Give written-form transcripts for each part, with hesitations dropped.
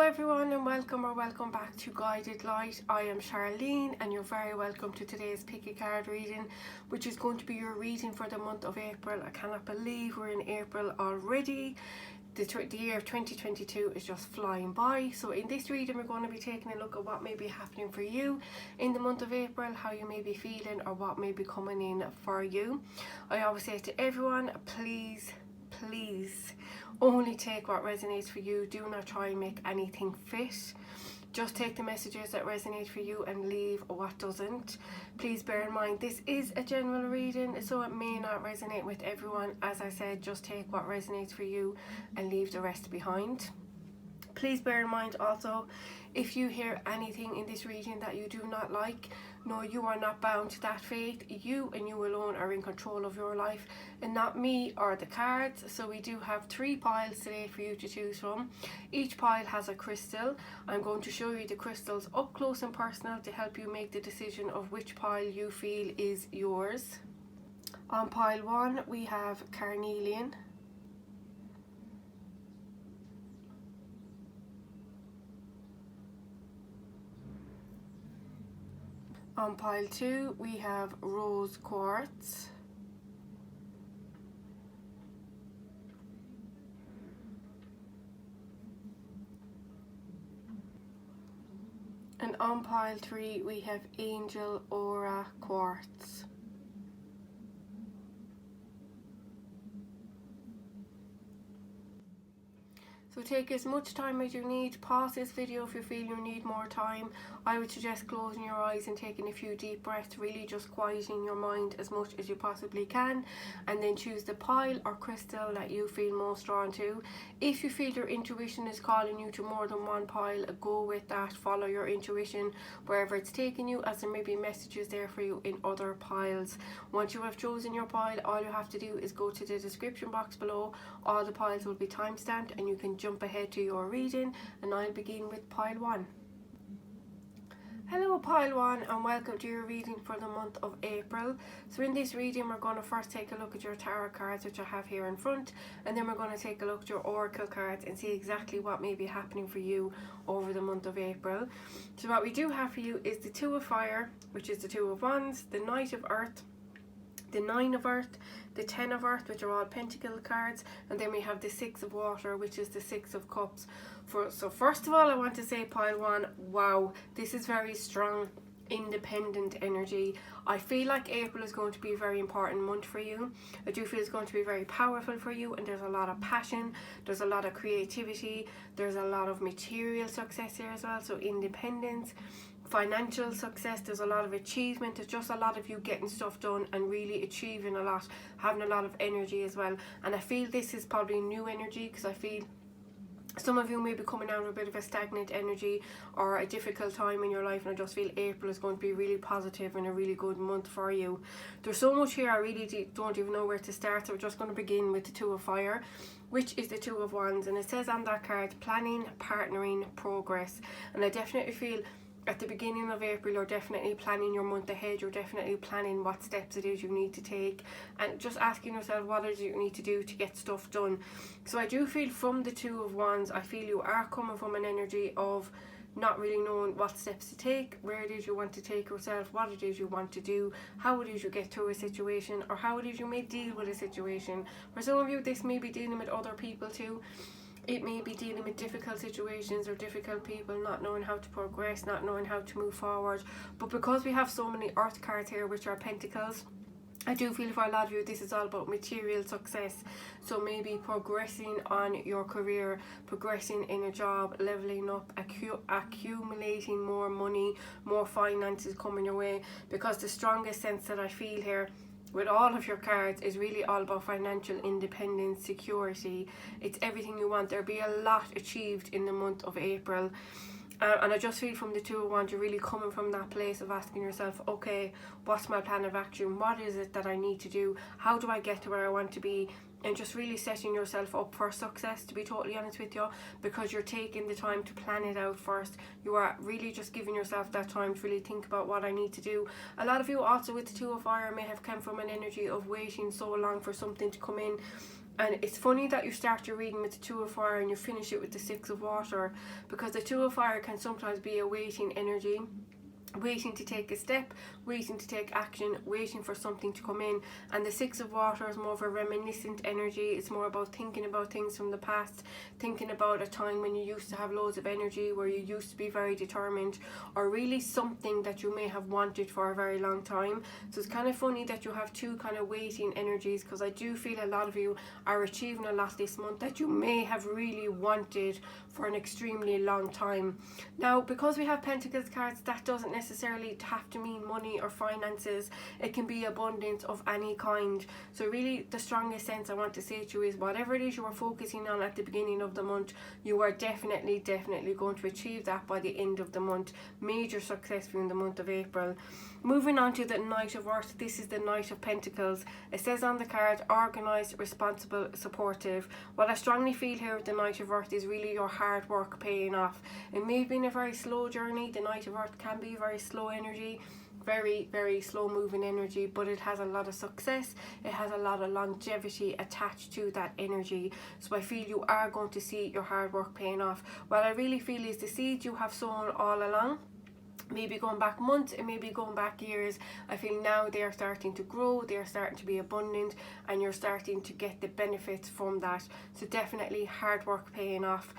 everyone, and welcome back to Guided Light. I am Charlene and you're very welcome to today's pick a card reading, which is going to be your reading for the month of April. I cannot believe we're in April already. The year of 2022 is just flying by. So in this reading we're going to be taking a look at what may be happening for you in the month of April, how you may be feeling or what may be coming in for you. I always say to everyone, please only take what resonates for you. Do not try and make anything fit. Just take the messages that resonate for you and leave what doesn't. Please bear in mind this is a general reading, so it may not resonate with everyone. As I said, just take what resonates for you and leave the rest behind. Please bear in mind also, if you hear anything in this reading that you do not like, no, you are not bound to that fate. You and you alone are in control of your life, and not me or the cards. So we do have 3 piles today for you to choose from. Each pile has a crystal. I'm going to show you the crystals up close and personal to help you make the decision of which pile you feel is yours. On pile 1 we have carnelian. On pile 2 we have rose quartz. And on pile 3 we have angel aura quartz. So take as much time as you need. Pause this video if you feel you need more time. I would suggest closing your eyes and taking a few deep breaths, really just quieting your mind as much as you possibly can, and then choose the pile or crystal that you feel most drawn to. If you feel your intuition is calling you to more than one pile, go with that. Follow your intuition wherever it's taking you, as there may be messages there for you in other piles. Once you have chosen your pile, all you have to do is go to the description box below. All the piles will be timestamped and you can jump ahead to your reading, and I'll begin with pile 1. Hello pile 1, and welcome to your reading for the month of April. So in this reading we're going to first take a look at your tarot cards, which I have here in front, and then we're going to take a look at your oracle cards and see exactly what may be happening for you over the month of April. So what we do have for you is the 2 of fire, which is the 2 of wands, the knight of earth, the 9 of earth, the 10 of earth, which are all pentacle cards, and then we have the 6 of water, which is the 6 of cups. So first of all, I want to say pile 1, wow, this is very strong, independent energy. I feel like April is going to be a very important month for you. I do feel it's going to be very powerful for you, and there's a lot of passion, there's a lot of creativity, there's a lot of material success here as well. So independence, financial success, there's a lot of achievement, there's just a lot of you getting stuff done and really achieving a lot, having a lot of energy as well. And I feel this is probably new energy, because I feel some of you may be coming out of a bit of a stagnant energy or a difficult time in your life, and I just feel April is going to be really positive and a really good month for you. There's so much here, I really don't even know where to start, so we're just going to begin with the 2 of fire, which is the 2 of wands, and it says on that card, planning, partnering, progress. And I definitely feel at the beginning of April you're definitely planning your month ahead. You're definitely planning what steps it is you need to take, and just asking yourself what it is you need to do to get stuff done. So I do feel from the 2 of wands, I feel you are coming from an energy of not really knowing what steps to take, where it is you want to take yourself, what it is you want to do, how it is you get through a situation, or how it is you may deal with a situation. For some of you this may be dealing with other people too. It may be dealing with difficult situations or difficult people, not knowing how to progress, not knowing how to move forward. But because we have so many earth cards here, which are pentacles, I do feel for a lot of you this is all about material success. So maybe progressing on your career, progressing in a job, leveling up, accumulating more money, more finances coming your way. Because the strongest sense that I feel here with all of your cards is really all about financial independence, security. It's everything you want. There'll be a lot achieved in the month of April. And I just feel from the 2 of wands, you're really coming from that place of asking yourself, okay, what's my plan of action? What is it that I need to do? How do I get to where I want to be? And just really setting yourself up for success, to be totally honest with you, because you're taking the time to plan it out first. You are really just giving yourself that time to really think about what I need to do. A lot of you also with the 2 of fire may have come from an energy of waiting so long for something to come in. And it's funny that you start your reading with the Two of Fire and you finish it with the Six of Water, because the Two of Fire can sometimes be a waiting energy, waiting to take a step, waiting to take action, waiting for something to come in. And the Six of Water is more of a reminiscent energy. It's more about thinking about things from the past, thinking about a time when you used to have loads of energy, where you used to be very determined, or really something that you may have wanted for a very long time. So it's kind of funny that you have two kind of waiting energies, because I do feel a lot of you are achieving a lot this month that you may have really wanted for an extremely long time. Now, because we have Pentacles cards, that doesn't necessarily have to mean money or finances. It can be abundance of any kind. So really the strongest sense I want to say to you is, whatever it is you are focusing on at the beginning of the month, you are definitely going to achieve that by the end of the month. Major success for you in the month of April. Moving on to the Knight of Earth. This is the Knight of Pentacles. It says on the card, organised, responsible, supportive. What I strongly feel here with the Knight of Earth is really your hard work paying off. It may have been a very slow journey. The Knight of Earth can be a very slow energy, very slow moving energy, but it has a lot of success. It has a lot of longevity attached to that energy. So I feel you are going to see your hard work paying off. What I really feel is the seeds you have sown all along, maybe going back months and maybe going back years, I feel now they are starting to grow, they are starting to be abundant, and you're starting to get the benefits from that. So definitely hard work paying off.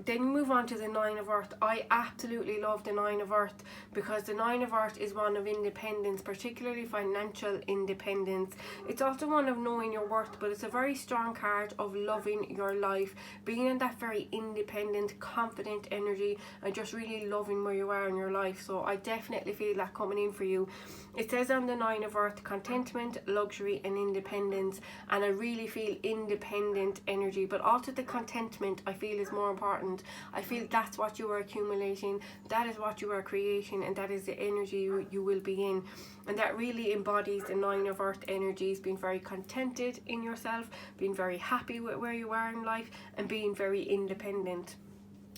Then you move on to the Nine of Earth. I absolutely love the Nine of Earth, because the Nine of Earth is one of independence, particularly financial independence. It's also one of knowing your worth, but it's a very strong card of loving your life, being in that very independent, confident energy, and just really loving where you are in your life. So I definitely feel that coming in for you. It says on the Nine of Earth, contentment, luxury and independence, and I really feel independent energy, but also the contentment I feel is more important. I feel that's what you are accumulating, that is what you are creating, and that is the energy you will be in. And that really embodies the Nine of Earth energies, being very contented in yourself, being very happy with where you are in life, and being very independent.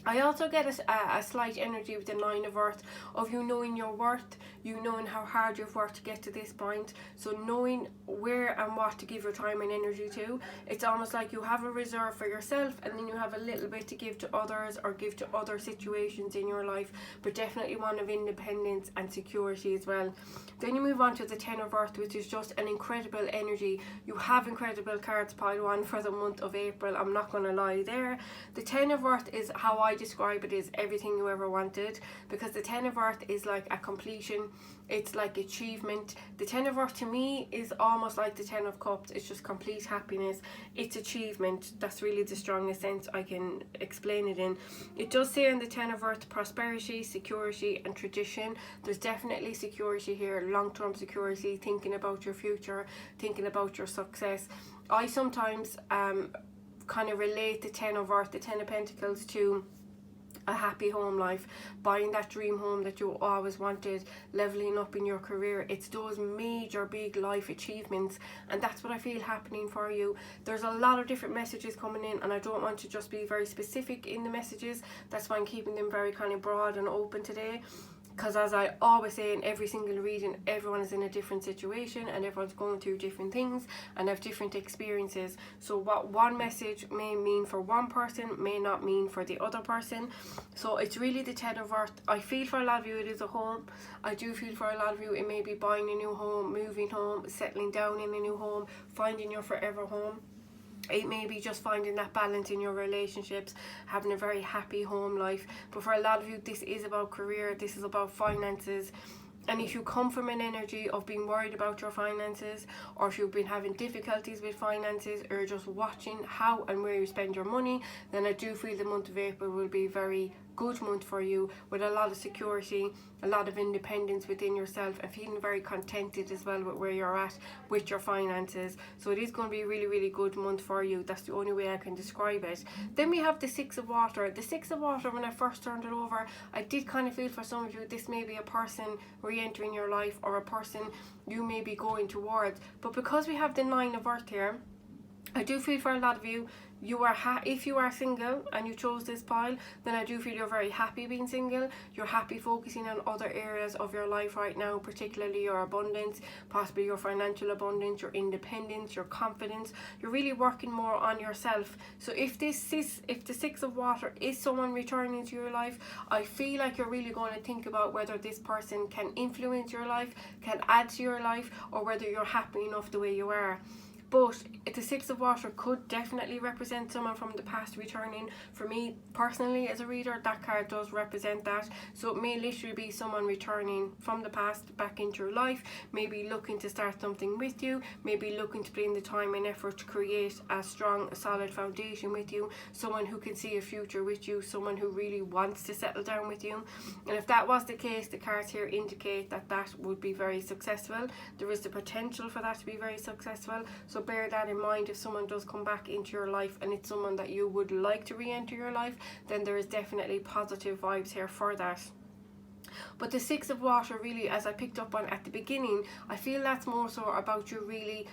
I also get a slight energy with the Nine of Earth of you knowing your worth, you knowing how hard you've worked to get to this point. So knowing where and what to give your time and energy to. It's almost like you have a reserve for yourself, and then you have a little bit to give to others or give to other situations in your life, but definitely one of independence and security as well. Then you move on to the Ten of Earth, which is just an incredible energy. You have incredible cards pile on for the month of April, I'm not going to lie there. The Ten of Earth is how I describe it, is everything you ever wanted, because the Ten of Earth is like a completion, it's like achievement. The Ten of Earth to me is almost like the Ten of Cups. It's just complete happiness, it's achievement. That's really the strongest sense I can explain it in. It does say in the Ten of Earth, prosperity, security and tradition. There's definitely security here, long-term security, thinking about your future, thinking about your success. I sometimes kind of relate the Ten of Earth, the Ten of Pentacles, to a happy home life, buying that dream home that you always wanted, leveling up in your career. It's those major big life achievements, and that's what I feel happening for you. There's a lot of different messages coming in, and I don't want to just be very specific in the messages. That's why I'm keeping them very kind of broad and open today, because as I always say in every single reading, everyone is in a different situation and everyone's going through different things and have different experiences. So what one message may mean for one person may not mean for the other person. So it's really the Ten of Earth. I feel for a lot of you it is a home. I do feel for a lot of you it may be buying a new home, moving home, settling down in a new home, finding your forever home. It may be just finding that balance in your relationships, having a very happy home life. But for a lot of you, this is about career, this is about finances. And if you come from an energy of being worried about your finances, or if you've been having difficulties with finances, or just watching how and where you spend your money, then I do feel the month of April will be very good month for you, with a lot of security, a lot of independence within yourself, and feeling very contented as well with where you're at with your finances. So it is going to be a really good month for you. That's the only way I can describe it. Then we have the Six of Water. The Six of Water, when I first turned it over, I did kind of feel for some of you this may be a person re-entering your life, or a person you may be going towards. But because we have the Nine of Earth here, I do feel for a lot of you, if you are single and you chose this pile, then I do feel you're very happy being single. You're happy focusing on other areas of your life right now, particularly your abundance, possibly your financial abundance, your independence, your confidence. You're really working more on yourself. So if the Six of Water is someone returning into your life, I feel like you're really going to think about whether this person can influence your life, can add to your life, or whether you're happy enough the way you are. But the Six of Water could definitely represent someone from the past returning. For me personally, as a reader, that card does represent that. So it may literally be someone returning from the past back into your life, maybe looking to start something with you, maybe looking to put in the time and effort to create a strong, solid foundation with you, someone who can see a future with you, someone who really wants to settle down with you. And if that was the case, the cards here indicate that that would be very successful. There is the potential for that to be very successful. So bear that in mind. If someone does come back into your life and it's someone that you would like to re-enter your life, then there is definitely positive vibes here for that. But the Six of Water, really, as I picked up on at the beginning, I feel that's more so about you really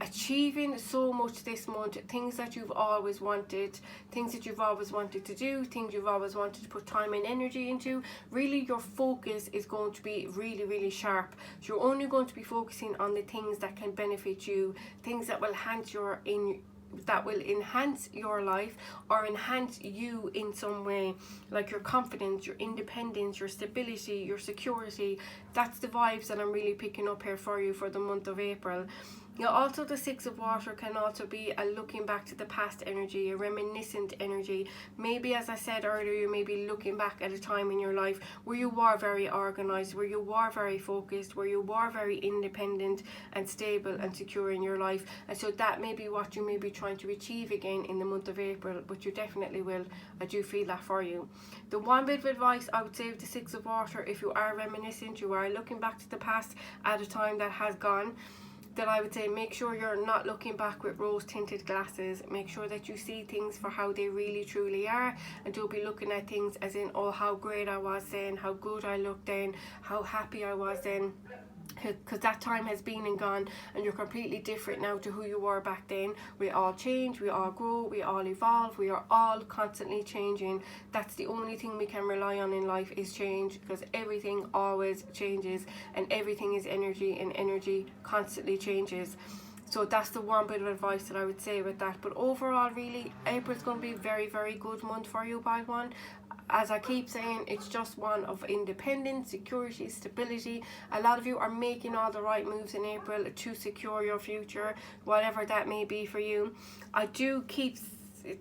achieving so much this month, things that you've always wanted, things that you've always wanted to do, things you've always wanted to put time and energy into. Really, your focus is going to be really, really sharp. So you're only going to be focusing on the things that can benefit you, things that will enhance your life or enhance you in some way, like your confidence, your independence, your stability, your security. That's the vibes that I'm really picking up here for you for the month of April. Now, also the Six of Water can also be a looking back to the past energy, a reminiscent energy. Maybe, as I said earlier, you may be looking back at a time in your life where you were very organized, where you were very focused, where you were very independent and stable and secure in your life. And so that may be what you may be trying to achieve again in the month of April, but you definitely will. I do feel that for you. The one bit of advice I would say with the Six of Water, if you are reminiscent, you are looking back to the past at a time that has gone, that I would say make sure you're not looking back with rose tinted glasses. Make sure that you see things for how they really truly are, and don't be looking at things as in, oh, how great I was then, how good I looked then, how happy I was then. Because that time has been and gone, and you're completely different now to who you were back then. We all change, we all grow, we all evolve, we are all constantly changing. That's the only thing we can rely on in life, is change, because everything always changes, and everything is energy, and energy constantly changes. So that's the one bit of advice that I would say with that. But overall, really, April's going to be a very, very good month for you, by one. As I keep saying, it's just one of independence, security, stability. A lot of you are making all the right moves in April to secure your future, whatever that may be for you.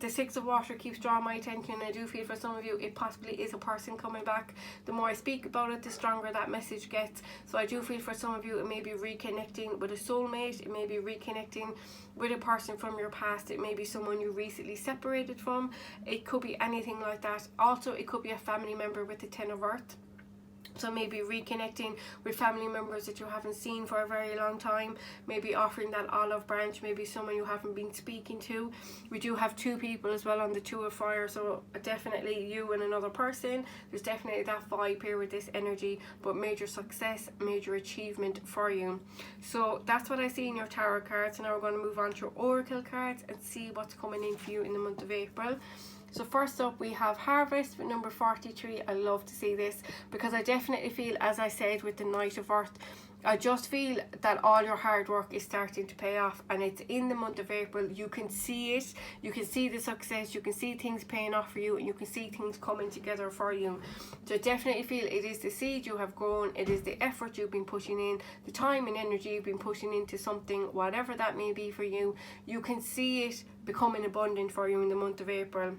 The Six of Water keeps drawing my attention. I do feel for some of you it possibly is a person coming back. The more I speak about it, the stronger that message gets. So I do feel for some of you it may be reconnecting with a soulmate, it may be reconnecting with a person from your past, it may be someone you recently separated from, it could be anything like that. Also, it could be a family member with the Ten of Earth. So maybe reconnecting with family members that you haven't seen for a very long time, maybe offering that olive branch, maybe someone you haven't been speaking to. We do have two people as well on the Two of Fire, so definitely you and another person. There's definitely that vibe here with this energy, but major success, major achievement for you. So that's what I see in your tarot cards. Now we're going to move on to your oracle cards and see what's coming in for you in the month of April. So first up we have Harvest with number 43. I love to see this because I definitely feel, as I said with the Knight of Earth, I just feel that all your hard work is starting to pay off, and it's in the month of April. You can see it, you can see the success, you can see things paying off for you, and you can see things coming together for you. So I definitely feel it is the seed you have grown, it is the effort you've been putting in, the time and energy you've been putting into something, whatever that may be for you. You can see it becoming abundant for you in the month of April.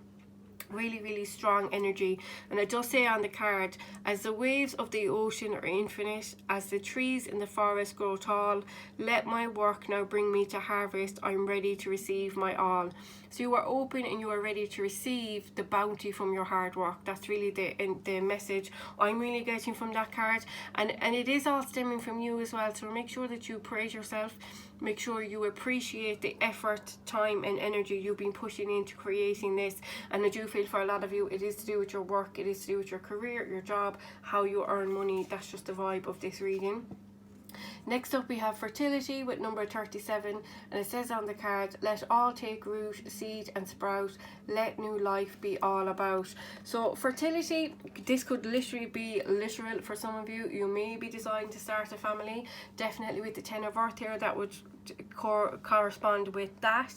Really, really strong energy. And it does say on the card, as the waves of the ocean are infinite, as the trees in the forest grow tall, let my work now bring me to harvest. I'm ready to receive my all. So you are open and you are ready to receive the bounty from your hard work. That's really the message I'm really getting from that card, and it is all stemming from you as well. So make sure that you praise yourself, make sure you appreciate the effort, time and energy you've been pushing into creating this. And I do feel for a lot of you it is to do with your work, it is to do with your career, your job, how you earn money. That's just the vibe of this reading. Next up we have fertility with number 37, and it says on the card, let all take root, seed and sprout, let new life be all about. So fertility, this could literally be literal for some of you. You may be deciding to start a family. Definitely with the 10 of earth here, that would correspond with that,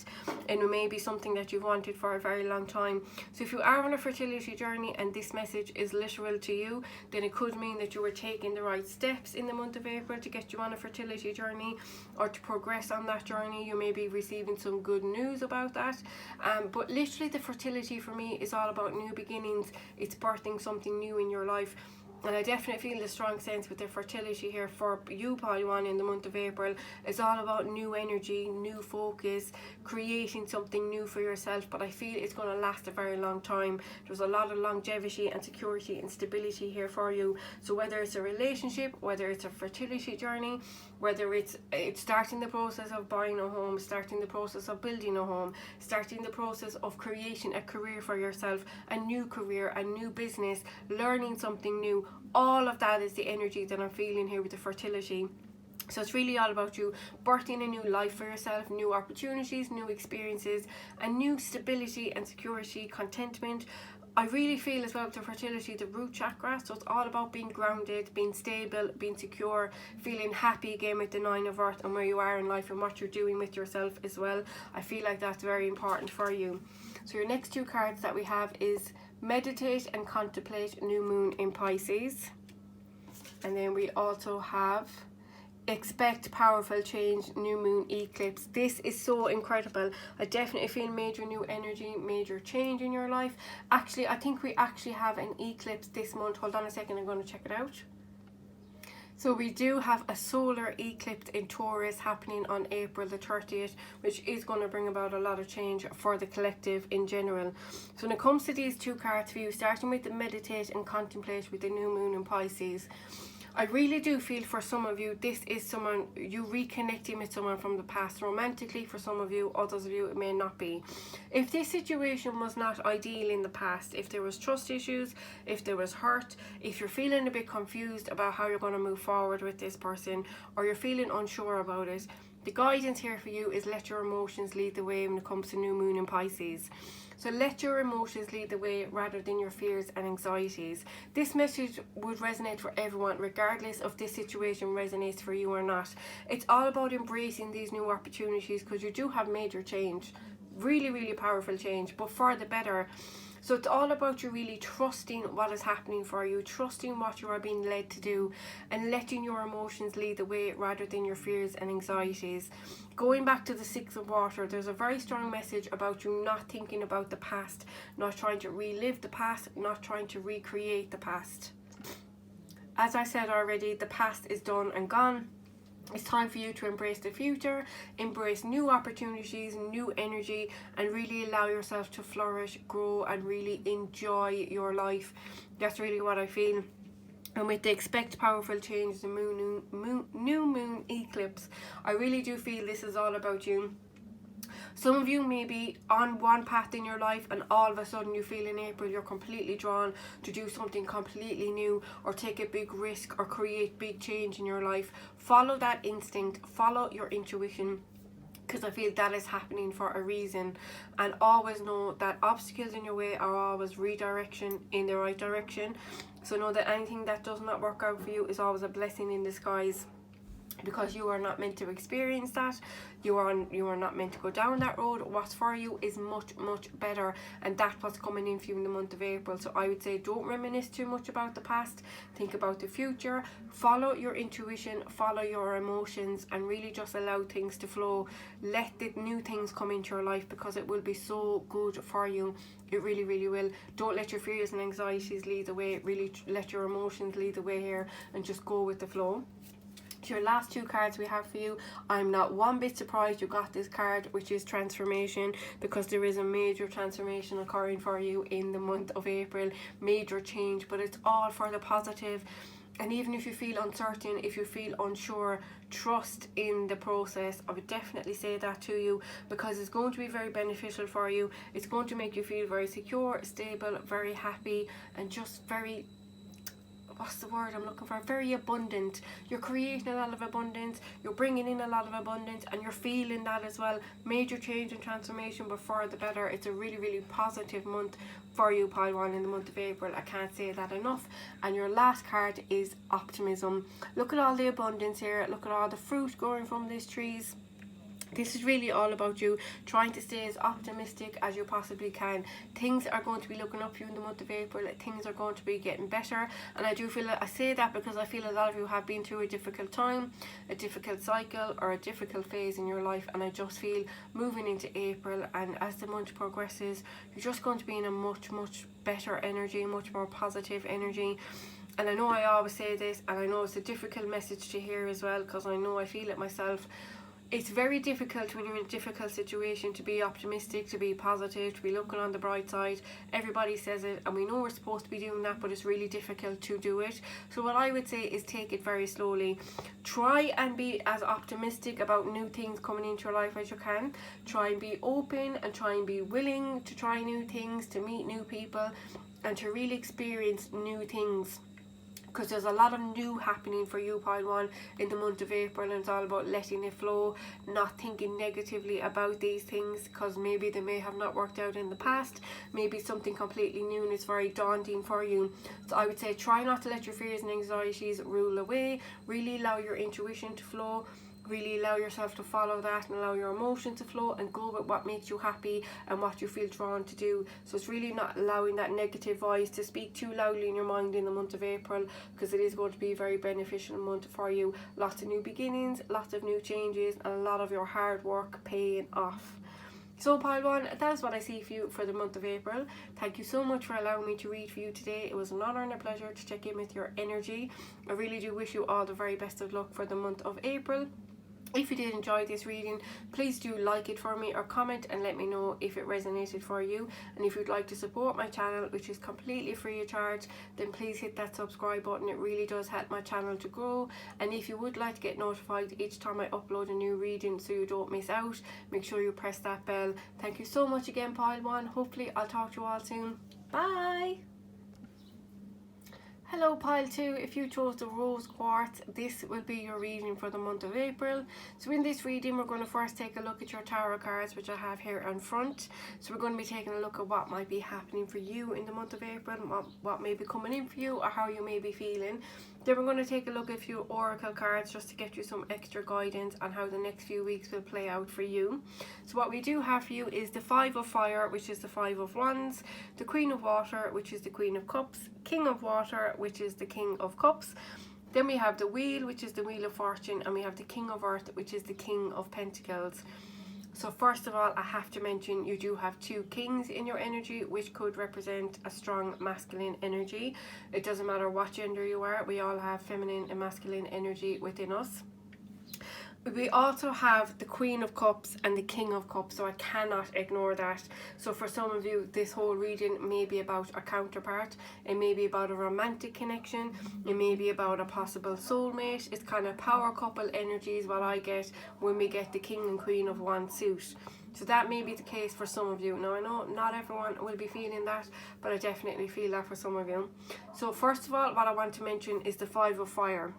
and it may be something that you've wanted for a very long time. So if you are on a fertility journey and this message is literal to you, then it could mean that you were taking the right steps in the month of April to get you on a fertility journey or to progress on that journey. You may be receiving some good news about that, but literally the fertility for me is all about new beginnings. It's birthing something new in your life. And I definitely feel the strong sense with the fertility here for you, Polyone, in the month of April. It's all about new energy, new focus, creating something new for yourself. But I feel it's going to last a very long time. There's a lot of longevity and security and stability here for you. So whether it's a relationship, whether it's a fertility journey, whether it's starting the process of buying a home, starting the process of building a home, starting the process of creating a career for yourself, a new career, a new business, learning something new, all of that is the energy that I'm feeling here with the fertility. So it's really all about you birthing a new life for yourself, new opportunities, new experiences, and new stability and security, contentment. I really feel as well with the fertility, the root chakra, so it's all about being grounded, being stable, being secure, feeling happy again with the 9 of earth and where you are in life and what you're doing with yourself as well. I feel like that's very important for you. So your next two cards that we have is meditate and contemplate, new moon in Pisces. And then we also have expect powerful change, new moon eclipse. This is so incredible. I definitely feel major new energy, major change in your life. Actually, I think we actually have an eclipse this month. Hold on a second, I'm going to check it out. So we do have a solar eclipse in Taurus happening on April the 30th, which is going to bring about a lot of change for the collective in general. So when it comes to these two cards for you, starting with the meditate and contemplate with the new moon in Pisces, I really do feel for some of you, this is someone, you reconnecting with someone from the past romantically. For some of you, others of you, it may not be. If this situation was not ideal in the past, if there was trust issues, if there was hurt, if you're feeling a bit confused about how you're going to move forward with this person, or you're feeling unsure about it, the guidance here for you is let your emotions lead the way when it comes to new moon in Pisces. So let your emotions lead the way rather than your fears and anxieties. This message would resonate for everyone, regardless of this situation resonates for you or not. It's all about embracing these new opportunities, because you do have major change, really, really powerful change, but for the better. So it's all about you really trusting what is happening for you, trusting what you are being led to do, and letting your emotions lead the way rather than your fears and anxieties. Going back to the 6 of water, there's a very strong message about you not thinking about the past, not trying to relive the past, not trying to recreate the past. As I said already, the past is done and gone. It's time for you to embrace the future, embrace new opportunities, new energy, and really allow yourself to flourish, grow, and really enjoy your life. That's really what I feel. And with the expect powerful change, the new moon eclipse, I really do feel this is all about you. Some of you may be on one path in your life, and all of a sudden you feel in April you're completely drawn to do something completely new, or take a big risk, or create big change in your life. Follow that instinct, follow your intuition, because I feel that is happening for a reason. And always know that obstacles in your way are always redirection in the right direction. So know that anything that does not work out for you is always a blessing in disguise, because you are not meant to experience that. You are not meant to go down that road. What's for you is much, much better, and that's what's coming in for you in the month of April. So I would say don't reminisce too much about the past. Think about the future. Follow your intuition, follow your emotions, and really just allow things to flow. Let the new things come into your life, because it will be so good for you. It really, really will. Don't let your fears and anxieties lead the way. Really let your emotions lead the way here, and just go with the flow. Your last two cards we have for you, I'm not one bit surprised you got this card, which is transformation, because there is a major transformation occurring for you in the month of April. Major change, but it's all for the positive. And even if you feel uncertain, if you feel unsure, trust in the process. I would definitely say that to you, because it's going to be very beneficial for you. It's going to make you feel very secure, stable, very happy, and just very what's the word I'm looking for, very abundant. You're creating a lot of abundance, you're bringing in a lot of abundance, and you're feeling that as well. Major change and transformation, but for the better. It's a really, really positive month for you, pile 1, in the month of April. I can't say that enough. And your last card is optimism. Look at all the abundance here, look at all the fruit growing from these trees. This is really all about you trying to stay as optimistic as you possibly can. Things are going to be looking up for you in the month of April. Things are going to be getting better. And I do feel I say that because I feel a lot of you have been through a difficult time, a difficult cycle, or a difficult phase in your life. And I just feel moving into April, and as the month progresses, you're just going to be in a much, much better energy, much more positive energy. And I know I always say this, and I know it's a difficult message to hear as well, because I know I feel it myself. It's very difficult when you're in a difficult situation to be optimistic, to be positive, to be looking on the bright side. Everybody says it, and we know we're supposed to be doing that, but it's really difficult to do it. So what I would say is take it very slowly. Try and be as optimistic about new things coming into your life as you can. Try and be open, and try and be willing to try new things, to meet new people, and to really experience new things. Because there's a lot of new happening for you, pile 1, in the month of April, and it's all about letting it flow, not thinking negatively about these things, because maybe they may have not worked out in the past. Maybe something completely new and it's very daunting for you. So I would say try not to let your fears and anxieties rule away. Really allow your intuition to flow. Really allow yourself to follow that, and allow your emotions to flow, and go with what makes you happy and what you feel drawn to do. So it's really not allowing that negative voice to speak too loudly in your mind in the month of April, because it is going to be a very beneficial month for you. Lots of new beginnings, lots of new changes, and a lot of your hard work paying off. So pile 1, that's what I see for you for the month of April. Thank you so much for allowing me to read for you today. It was an honour and a pleasure to check in with your energy. I really do wish you all the very best of luck for the month of April. If you did enjoy this reading, please do like it for me, or comment and let me know if it resonated for you. And if you'd like to support my channel, which is completely free of charge, then please hit that subscribe button. It really does help my channel to grow. And if you would like to get notified each time I upload a new reading so you don't miss out, make sure you press that bell. Thank you so much again, pile 1. Hopefully I'll talk to you all soon. Bye. Hello pile 2, if you chose the rose quartz, this will be your reading for the month of April. So in this reading we're going to first take a look at your tarot cards, which I have here on front. So we're going to be taking a look at what might be happening for you in the month of April, and what may be coming in for you, or how you may be feeling. Then we're going to take a look at a few oracle cards just to get you some extra guidance on how the next few weeks will play out for you. So what we do have for you is the 5 of Fire, which is the 5 of Wands, the Queen of Water, which is the Queen of Cups, King of Water, which is the King of Cups. Then we have the Wheel, which is the Wheel of Fortune, and we have the King of Earth, which is the King of Pentacles. So first of all, I have to mention you do have 2 kings in your energy, which could represent a strong masculine energy. It doesn't matter what gender you are, we all have feminine and masculine energy within us. We also have the Queen of Cups and the King of Cups, so I cannot ignore that. So for some of you, this whole reading may be about a counterpart. It may be about a romantic connection. It may be about a possible soulmate. It's kind of power couple energies, what I get when we get the King and Queen of Wands suit. So that may be the case for some of you. Now I know not everyone will be feeling that, but I definitely feel that for some of you. So first of all, what I want to mention is the 5 of Fire.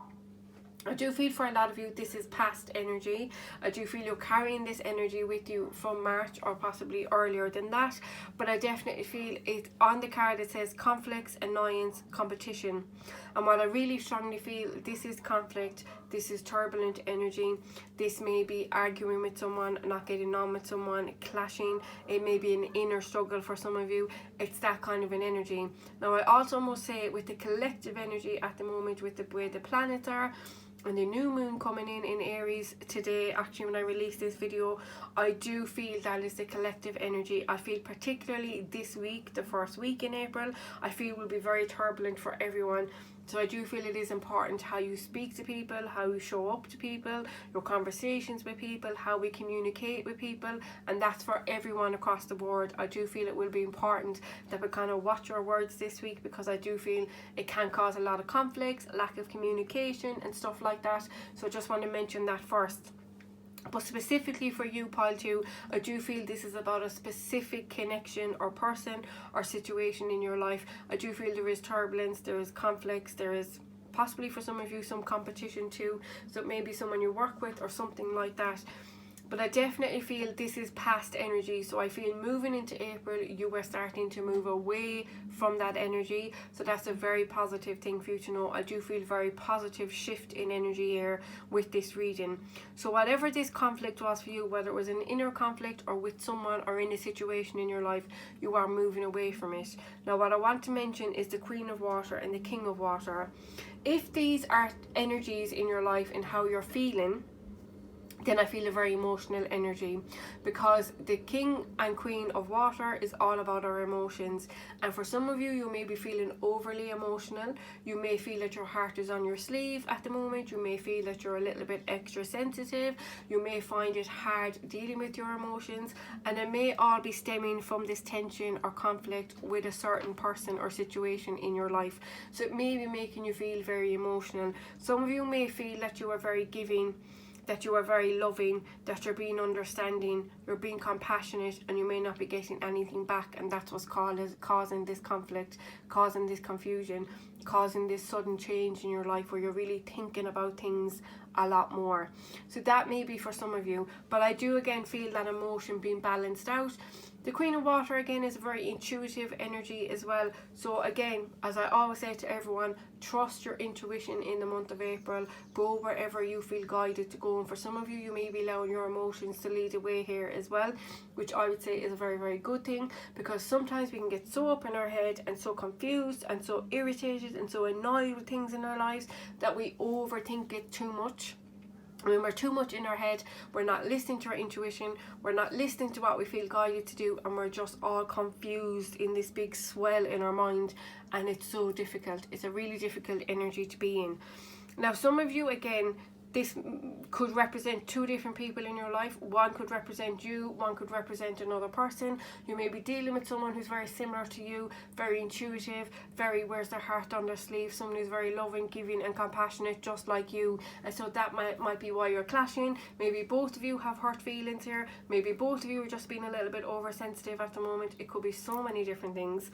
I do feel for a lot of you this is past energy. I do feel you're carrying this energy with you from March, or possibly earlier than that, but I definitely feel it on the card. It says conflicts, annoyance, competition, and what I really strongly feel, this is conflict, this is turbulent energy. This may be arguing with someone, not getting on with someone, clashing. It may be an inner struggle for some of you. It's that kind of an energy. Now I also must say, with the collective energy at the moment, with the way the planets are, and the new moon coming in Aries today, actually when I release this video, I do feel that is the collective energy. I feel particularly this week, the first week in April, I feel will be very turbulent for everyone. So I do feel it is important how you speak to people, how you show up to people, your conversations with people, how we communicate with people, and that's for everyone across the board. I do feel it will be important that we kind of watch our words this week, because I do feel it can cause a lot of conflicts, lack of communication and stuff like that. So I just want to mention that first. But specifically for you, pile 2, I do feel this is about a specific connection or person or situation in your life. I do feel there is turbulence, there is conflicts, there is possibly for some of you some competition too, so maybe someone you work with or something like that. But I definitely feel this is past energy. So I feel moving into April, you are starting to move away from that energy. So that's a very positive thing for you to know. I do feel very positive shift in energy here with this reading. So whatever this conflict was for you, whether it was an inner conflict or with someone or in a situation in your life, you are moving away from it. Now what I want to mention is the Queen of Water and the King of Water. If these are energies in your life and how you're feeling, then I feel a very emotional energy, because the King and Queen of Water is all about our emotions. And for some of you, you may be feeling overly emotional. You may feel that your heart is on your sleeve at the moment. You may feel that you're a little bit extra sensitive. You may find it hard dealing with your emotions, and it may all be stemming from this tension or conflict with a certain person or situation in your life. So it may be making you feel very emotional. Some of you may feel that you are very giving, that you are very loving, that you're being understanding, you're being compassionate, and you may not be getting anything back, and that's what's causing this conflict, causing this confusion, causing this sudden change in your life where you're really thinking about things a lot more. So that may be for some of you, but I do again feel that emotion being balanced out. The Queen of Water again is a very intuitive energy as well. So again, as I always say to everyone, trust your intuition in the month of April. Go wherever you feel guided to go. And for some of you, you may be allowing your emotions to lead the way here as well, which I would say is a very, very good thing, because sometimes we can get so up in our head and so confused and so irritated and so annoyed with things in our lives that we overthink it too much. When we're too much in our head, we're not listening to our intuition, we're not listening to what we feel guided to do, and we're just all confused in this big swell in our mind, and it's so difficult. It's a really difficult energy to be in. Now some of you, again, this could represent two different people in your life. One could represent you, one could represent another person. You may be dealing with someone who's very similar to you, very intuitive, very wears their heart on their sleeve, someone who's very loving, giving and compassionate just like you. And so that might be why you're clashing. Maybe both of you have hurt feelings here. Maybe both of you are just being a little bit oversensitive at the moment. It could be so many different things.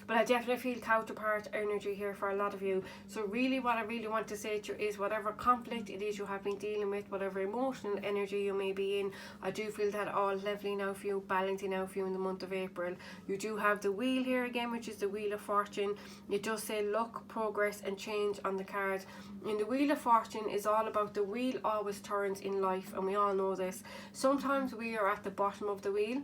But I definitely feel counterpart energy here for a lot of you. So really what I really want to say to you is whatever conflict it is you have been dealing with, whatever emotional energy you may be in, I do feel that all leveling out for you, balancing out for you in the month of April. You do have the wheel here again, which is the Wheel of Fortune. It does say luck, progress and change on the card. And the Wheel of Fortune is all about the wheel always turns in life, and we all know this. Sometimes we are at the bottom of the wheel,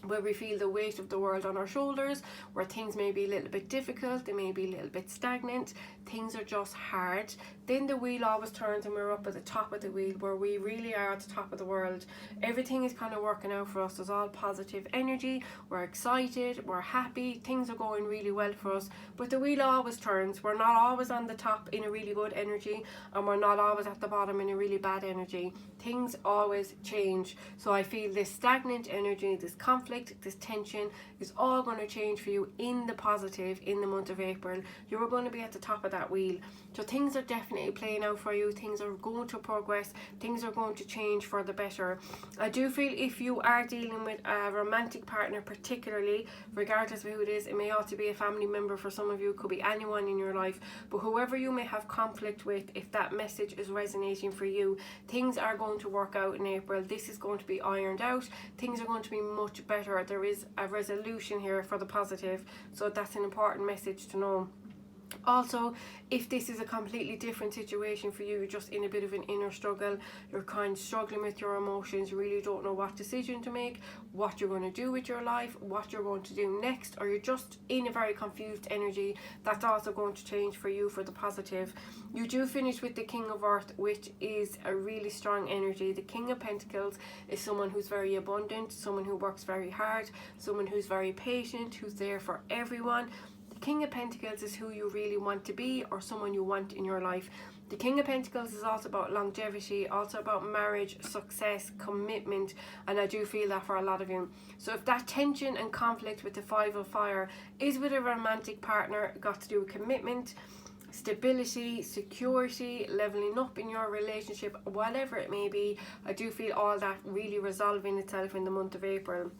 where we feel the weight of the world on our shoulders, where things may be a little bit difficult, they may be a little bit stagnant, things are just hard. Then the wheel always turns and we're up at the top of the wheel, where we really are at the top of the world. Everything is kind of working out for us. There's all positive energy, we're excited, we're happy, things are going really well for us. But the wheel always turns. We're not always on the top in a really good energy, and we're not always at the bottom in a really bad energy. Things always change. So I feel this stagnant energy, this conflict, this tension is all going to change for you in the positive in the month of April. You're going to be at the top of that wheel. So things are definitely playing out for you. Things are going to progress. Things are going to change for the better. I do feel if you are dealing with a romantic partner, particularly, regardless of who it is, it may also be a family member for some of you, it could be anyone in your life, but whoever you may have conflict with, if that message is resonating for you, things are going to work out in April. This is going to be ironed out. Things are going to be much better. There is a resolution here for the positive, so that's an important message to know. Also, if this is a completely different situation for you, you're just in a bit of an inner struggle, you're kind of struggling with your emotions, you really don't know what decision to make, what you're going to do with your life, what you're going to do next, or you're just in a very confused energy, that's also going to change for you for the positive. You do finish with the King of Earth, which is a really strong energy. The King of Pentacles is someone who's very abundant, someone who works very hard, someone who's very patient, who's there for everyone. King of Pentacles is who you really want to be, or someone you want in your life. The King of Pentacles is also about longevity, also about marriage, success, commitment, and I do feel that for a lot of you. So if that tension and conflict with the Five of Fire is with a romantic partner, got to do with commitment, stability, security, leveling up in your relationship, whatever it may be. I do feel all that really resolving itself in the month of April.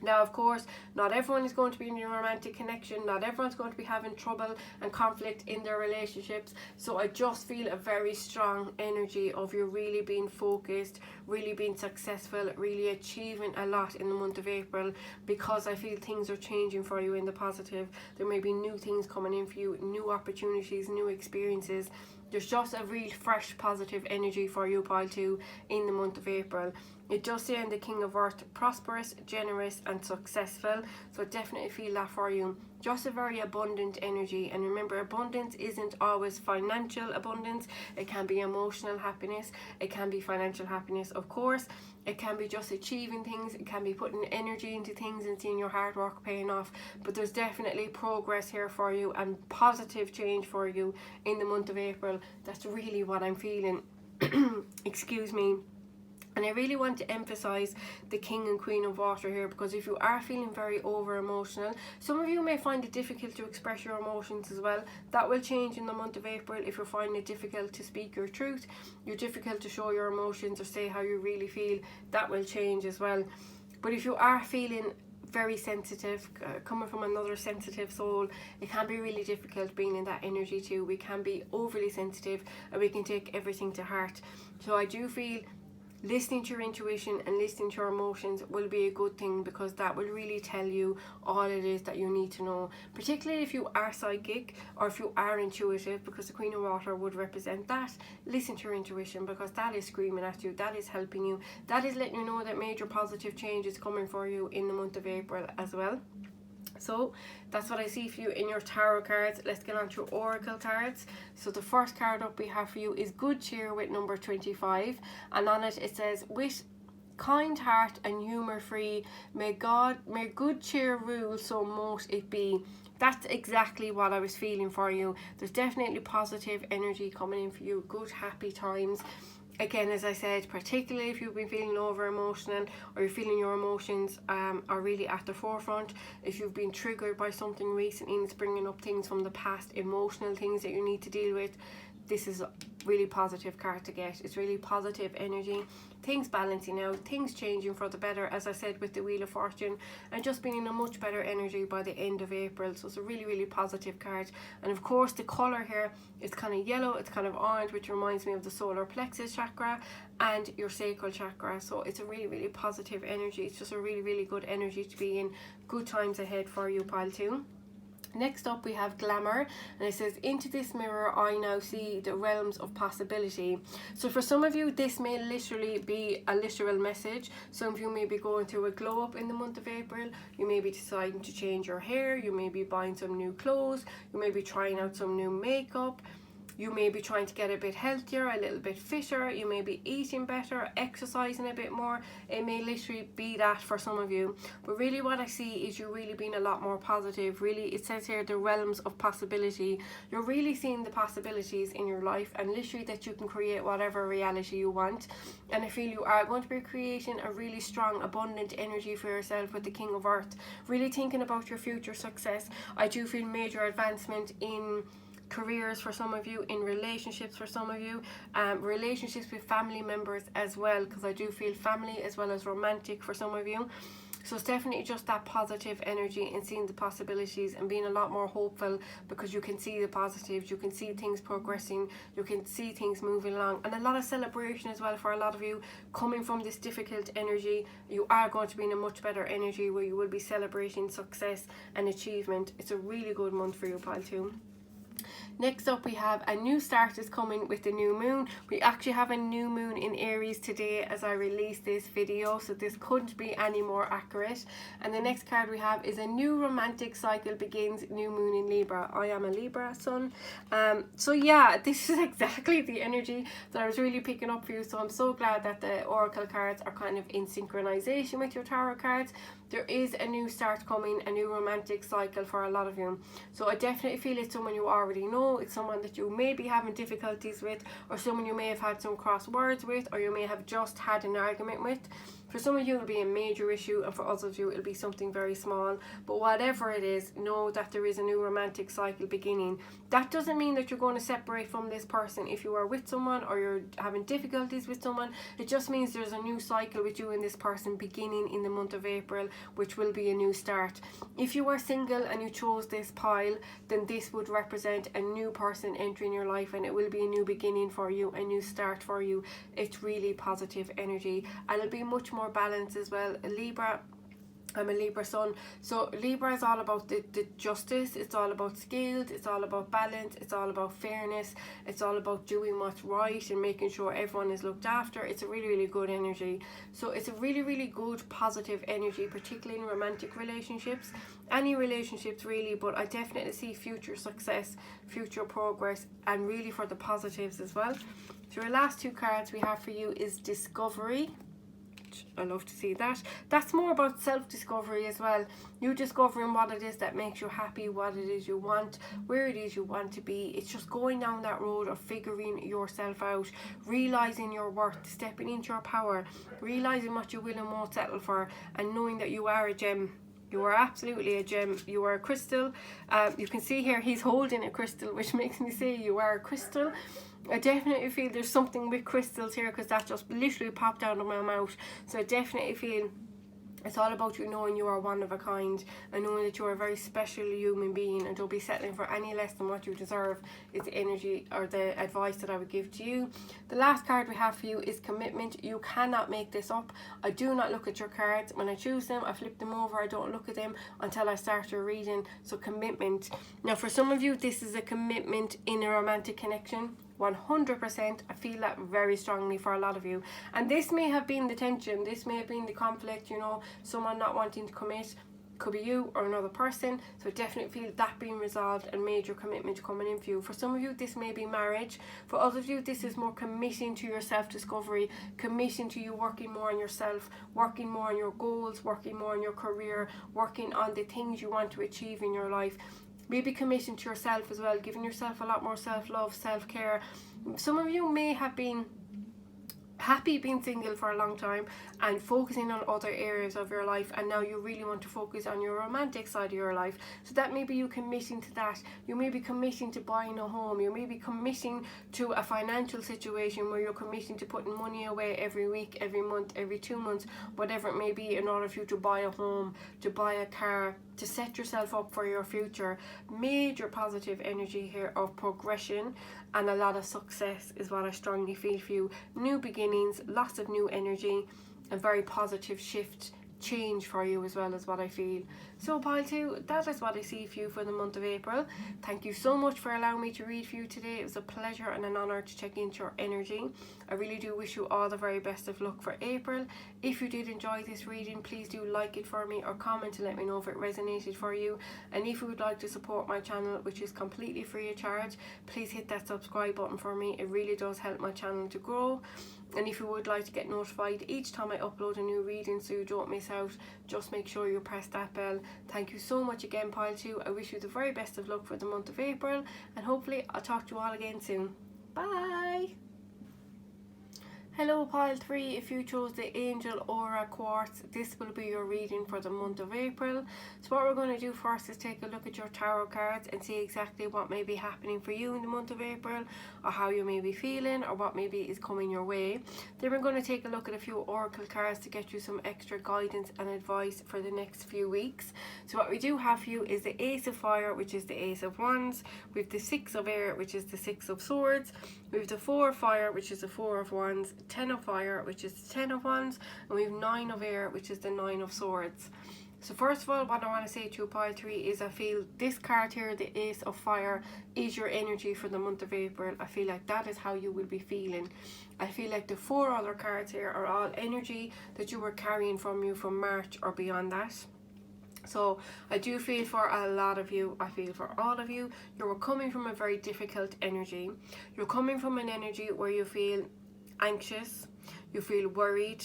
Now, of course, not everyone is going to be in a romantic connection. Not everyone's going to be having trouble and conflict in their relationships. So I just feel a very strong energy of you really being focused, really being successful, really achieving a lot in the month of April, because I feel things are changing for you in the positive. There may be new things coming in for you, new opportunities, new experiences. There's just a real fresh positive energy for you, pile 2, in the month of April. It does say in the King of Earth, prosperous, generous and successful. So I definitely feel that for you. Just a very abundant energy. And remember, abundance isn't always financial abundance. It can be emotional happiness. It can be financial happiness, of course. It can be just achieving things. It can be putting energy into things and seeing your hard work paying off. But there's definitely progress here for you and positive change for you in the month of April. That's really what I'm feeling. Excuse me. And I really want to emphasize the King and Queen of Water here, because if you are feeling very over emotional, some of you may find it difficult to express your emotions as well. That will change in the month of April. If you're finding it difficult to speak your truth, you're difficult to show your emotions or say how you really feel, that will change as well. But if you are feeling very sensitive, coming from another sensitive soul, it can be really difficult being in that energy too. We can be overly sensitive and we can take everything to heart. So I do feel listening to your intuition and listening to your emotions will be a good thing, because that will really tell you all it is that you need to know, particularly if you are psychic or if you are intuitive, because the Queen of Water would represent that. Listen to your intuition, because that is screaming at you, that is helping you, that is letting you know that major positive change is coming for you in the month of April as well. So that's what I see for you in your tarot cards. Let's get on to oracle cards. So the first card up we have for you is Good Cheer with number 25, and on it it says, with kind heart and humour free, may good cheer rule, so mote it be. That's exactly what I was feeling for you. There's definitely positive energy coming in for you, good happy times. Again, as I said, particularly if you've been feeling over emotional, or you're feeling your emotions are really at the forefront, if you've been triggered by something recently and it's bringing up things from the past, emotional things that you need to deal with, this is a really positive card to get. It's really positive energy, things balancing out, things changing for the better, as I said, with the Wheel of Fortune, and just being in a much better energy by the end of April. So it's a really, really positive card. And of course the colour here is kind of yellow, it's kind of orange, which reminds me of the solar plexus chakra and your sacral chakra. So it's a really, really positive energy. It's just a really, really good energy to be in. Good times ahead for you, pile 2. Next up we have Glamour, and it says, into this mirror I now see the realms of possibility. So for some of you this may literally be a literal message. Some of you may be going through a glow up in the month of April. You may be deciding to change your hair, you may be buying some new clothes, you may be trying out some new makeup. You may be trying to get a bit healthier, a little bit fitter. You may be eating better, exercising a bit more. It may literally be that for some of you. But really what I see is you really being a lot more positive. Really, it says here the realms of possibility. You're really seeing the possibilities in your life, and literally that you can create whatever reality you want. And I feel you are going to be creating a really strong, abundant energy for yourself with the King of Earth. Really thinking about your future success. I do feel major advancement in careers for some of you, in relationships for some of you, relationships with family members as well, because I do feel family as well as romantic for some of you. So it's definitely just that positive energy and seeing the possibilities and being a lot more hopeful, because you can see the positives, you can see things progressing, you can see things moving along, and a lot of celebration as well for a lot of you. Coming from this difficult energy, you are going to be in a much better energy where you will be celebrating success and achievement. It's a really good month for you, pile 2. Next up we have a new start is coming with the new moon. We actually have a new moon in Aries today as I release this video, so this couldn't be any more accurate. And the next card we have is a new romantic cycle begins, new moon in Libra. I am a Libra sun. So yeah, this is exactly the energy that I was really picking up for you. So I'm so glad that the oracle cards are kind of in synchronization with your tarot cards. There is a new start coming, a new romantic cycle for a lot of you. So I definitely feel it's someone you already know. It's someone that you may be having difficulties with, or someone you may have had some cross words with, or you may have just had an argument with. For some of you it'll be a major issue, and for others of you it'll be something very small. But whatever it is, know that there is a new romantic cycle beginning. That doesn't mean that you're going to separate from this person if you are with someone or you're having difficulties with someone. It just means there's a new cycle with you and this person beginning in the month of April, which will be a new start. If you are single and you chose this pile, then this would represent a new person entering your life, and it will be a new beginning for you, a new start for you. It's really positive energy, and it'll be much more balanced as well. Libra, I'm a Libra sun, so Libra is all about the justice, it's all about scales, it's all about balance, it's all about fairness, it's all about doing what's right and making sure everyone is looked after. It's a really, really good energy. So it's a really, really good positive energy, particularly in romantic relationships, any relationships really, but I definitely see future success, future progress, and really for the positives as well. So our last two cards we have for you is Discovery. I love to see that. That's more about self-discovery as well. You discovering what it is that makes you happy, what it is you want, where it is you want to be. It's just going down that road of figuring yourself out, realizing your worth, stepping into your power, realizing what you will and won't settle for, and knowing that you are a gem. You are absolutely a gem. You are a crystal. You can see here he's holding a crystal, which makes me say you are a crystal. I definitely feel there's something with crystals here, because that just literally popped out of my mouth. So I definitely feel it's all about you knowing you are one of a kind, and knowing that you are a very special human being, and don't be settling for any less than what you deserve is the energy or the advice that I would give to you. The last card we have for you is Commitment. You cannot make this up. I do not look at your cards. When I choose them, I flip them over. I don't look at them until I start a reading. So Commitment. Now for some of you, this is a commitment in a romantic connection. 100%. I feel that very strongly for a lot of you, and this may have been the tension, this may have been the conflict, you know, someone not wanting to commit. Could be you or another person. So definitely feel that being resolved and major commitment coming in for you. For some of you this may be marriage. For others of you this is more committing to your self-discovery, committing to you working more on yourself, working more on your goals, working more on your career, working on the things you want to achieve in your life. Maybe committing to yourself as well, giving yourself a lot more self-love, self-care. Some of you may have been happy being single for a long time and focusing on other areas of your life, and now you really want to focus on your romantic side of your life. So that may be you committing to that. You may be committing to buying a home. You may be committing to a financial situation where you're committing to putting money away every week, every month, every 2 months, whatever it may be, in order for you to buy a home, to buy a car, to set yourself up for your future. Major positive energy here of progression and a lot of success is what I strongly feel for you. New beginnings, lots of new energy, a very positive shift, change for you as well, is what I feel. So pile 2, that is what I see for you for the month of April. Thank you so much for allowing me to read for you today. It was a pleasure and an honour to check into your energy. I really do wish you all the very best of luck for April. If you did enjoy this reading, please do like it for me or comment to let me know if it resonated for you. And if you would like to support my channel, which is completely free of charge, please hit that subscribe button for me. It really does help my channel to grow. And if you would like to get notified each time I upload a new reading so you don't miss out, just make sure you press that bell. Thank you so much again, pile 2. I wish you the very best of luck for the month of April, and hopefully I'll talk to you all again soon. Bye! Hello pile 3, if you chose the Angel Aura Quartz, this will be your reading for the month of April. So what we're going to do first is take a look at your tarot cards and see exactly what may be happening for you in the month of April, or how you may be feeling, or what maybe is coming your way. Then we're going to take a look at a few oracle cards to get you some extra guidance and advice for the next few weeks. So what we do have for you is the Ace of Fire, which is the Ace of Wands. We have the 6 of Air, which is the 6 of Swords. We have the 4 of Fire, which is the 4 of Wands. 10 of Fire, which is the 10 of Wands, and we have 9 of Air, which is the 9 of Swords. So first of all, what I want to say to you, pile 3, is I feel this card here, the Ace of Fire, is your energy for the month of April. I feel like that is how you will be feeling. I feel like the 4 other cards here are all energy that you were carrying from you from March or beyond that. So I do feel for a lot of you, I feel for all of you, you're coming from a very difficult energy. You're coming from an energy where you feel anxious, you feel worried,